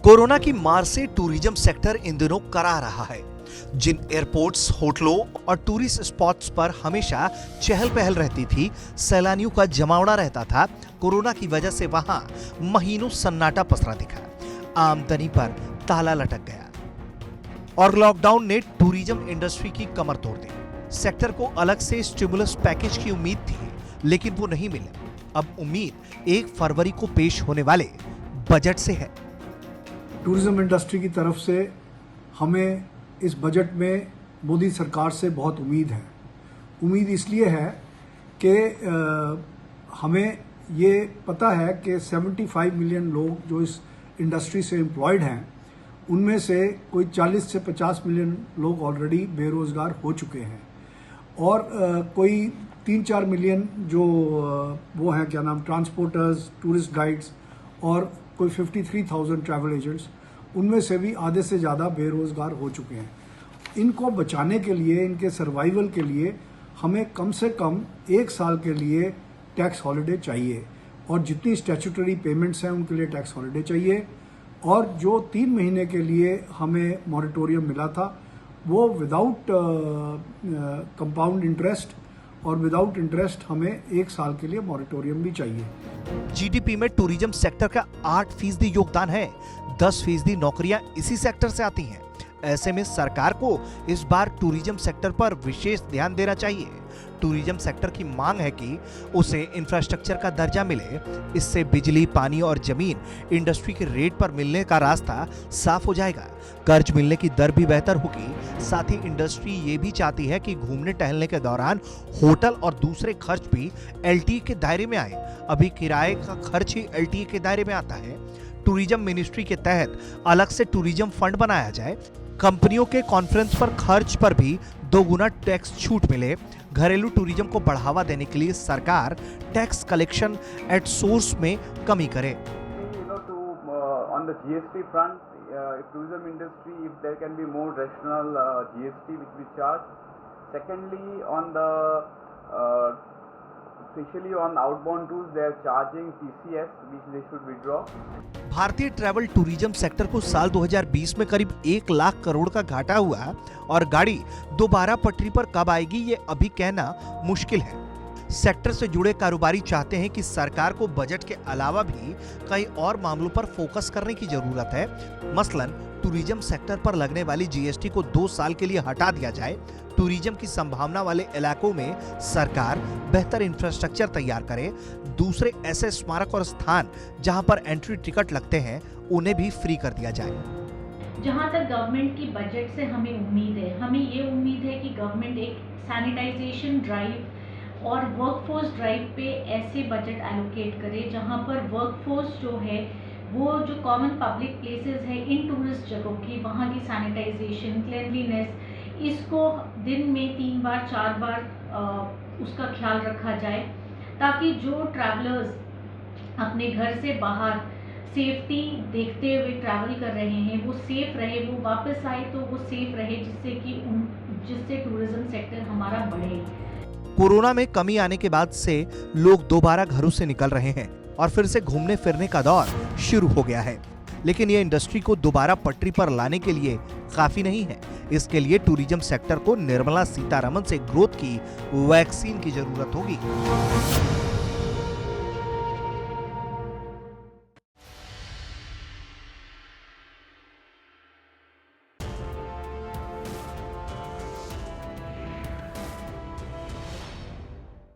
Corona की मार से टूरिज्म सेक्टर इन दिनों करा रहा है। जिन एयरपोर्ट्स, होटलों और टूरिस्ट स्पॉट्स पर हमेशा चहल पहल रहती थी, सैलानियों का जमावड़ा रहता था, कोरोना की वजह से वहां महीनों सन्नाटा पसरा दिखा, आमदनी पर ताला लटक गया और लॉकडाउन ने टूरिज्म इंडस्ट्री की कमर तोड़ दी। सेक्टर को अलग से स्टिमुलस पैकेज की उम्मीद थी, लेकिन वो नहीं मिला। अब उम्मीद 1 फरवरी को पेश होने वाले बजट से है। टूरिज्म इंडस्ट्री की तरफ से हमें इस बजट में मोदी सरकार से बहुत उम्मीद है। उम्मीद इसलिए है कि हमें ये पता है कि 75 मिलियन लोग जो इस इंडस्ट्री से एम्प्लॉयड हैं, उनमें से कोई 40 से 50 मिलियन लोग ऑलरेडी बेरोजगार हो चुके हैं और कोई 3-4 मिलियन जो वो हैं, क्या नाम, ट्रांसपोर्टर्स, टूरिस्ट गाइड्स और कोई 53,000 ट्रैवल एजेंट्स, उनमें से भी आधे से ज़्यादा बेरोजगार हो चुके हैं। इनको बचाने के लिए, इनके सर्वाइवल के लिए हमें कम से कम 1 साल के लिए टैक्स हॉलिडे चाहिए और जितनी स्टैट्यूटरी पेमेंट्स हैं उनके लिए टैक्स हॉलिडे चाहिए। और जो 3 महीने के लिए हमें मॉरेटोरियम मिला था, वो विदाउट कंपाउंड इंटरेस्ट और विदाउट इंटरेस्ट हमें 1 साल के लिए मॉरेटोरियम भी चाहिए। जीडीपी में टूरिज्म सेक्टर का 8% योगदान है। 10% नौकरियां इसी सेक्टर से आती हैं। ऐसे में सरकार को इस बार टूरिज्म सेक्टर पर विशेष ध्यान देना चाहिए। टूरिज्म सेक्टर की मांग है कि उसे इंफ्रास्ट्रक्चर का दर्जा मिले। इससे बिजली, पानी और जमीन इंडस्ट्री के रेट पर मिलने का रास्ता साफ हो जाएगा। कर्ज मिलने की दर भी बेहतर होगी। साथ ही इंडस्ट्री ये भी चाहती है कि घूमने टहलने के दौरान होटल और दूसरे खर्च भी एलटीए के दायरे में आए। अभी किराए का खर्च ही एलटीए के दायरे में आता है। टूरिज्म मिनिस्ट्री के तहत अलग से टूरिज्म फंड बनाया जाए। कंपनियों के कॉन्फ्रेंस पर खर्च पर भी 2 गुना टैक्स छूट मिले। घरेलू टूरिज्म को बढ़ावा देने के लिए सरकार टैक्स कलेक्शन एट सोर्स में कमी करे। On the GST front, if tourism industry, if there can be more rational GST which we charge. Secondly, on the especially on outbound tours, they are charging TCS which they should withdraw. भारतीय travel tourism sector को साल 2020 में करीब 1 लाख करोड़ का घाटा हुआ और गाड़ी दोबारा पटरी पर कब आएगी ये अभी कहना मुश्किल है। सेक्टर से जुड़े कारोबारी चाहते हैं कि सरकार को बजट के अलावा भी कई और मामलों पर फोकस करने की जरूरत है। मसलन टूरिज्म सेक्टर पर लगने वाली जीएसटी को 2 साल के लिए हटा दिया जाए। टूरिज्म की संभावना वाले इलाकों में सरकार बेहतर इंफ्रास्ट्रक्चर तैयार करे। दूसरे ऐसे स्मारक और स्थान जहां पर एंट्री टिकट लगते हैं, उन्हें भी फ्री कर दिया जाए। जहां तक गवर्नमेंट की बजट से हमें उम्मीद है, हमें ये उम्मीद है कि गवर्नमेंट एक सैनिटाइजेशन ड्राइव और वर्कफोर्स ड्राइव पे ऐसे बजट एलोकेट करे जहां पर वर्कफोर्स जो है वो जो कॉमन पब्लिक प्लेसेस है इन टूरिस्ट जगहों की, वहाँ की सैनिटाइजेशन, क्लेanलीनेस, इसको दिन में 3 बार 4 बार उसका ख्याल रखा जाए ताकि जो ट्रैवलर्स अपने घर से बाहर सेफ्टी देखते हुए ट्रैवल कर रहे हैं वो सेफ रहे, वो वापस आए तो वो सेफ रहे, जिससे टूरिज्म सेक्टर हमारा बढ़े। कोरोना में कमी आने के बाद से लोग दोबारा घरों से निकल रहे हैं और फिर से घूमने फिरने का दौर शुरू हो गया है। लेकिन ये इंडस्ट्री को दोबारा पटरी पर लाने के लिए काफी नहीं है। इसके लिए टूरिज्म सेक्टर को निर्मला सीतारमण से ग्रोथ की वैक्सीन की जरूरत होगी।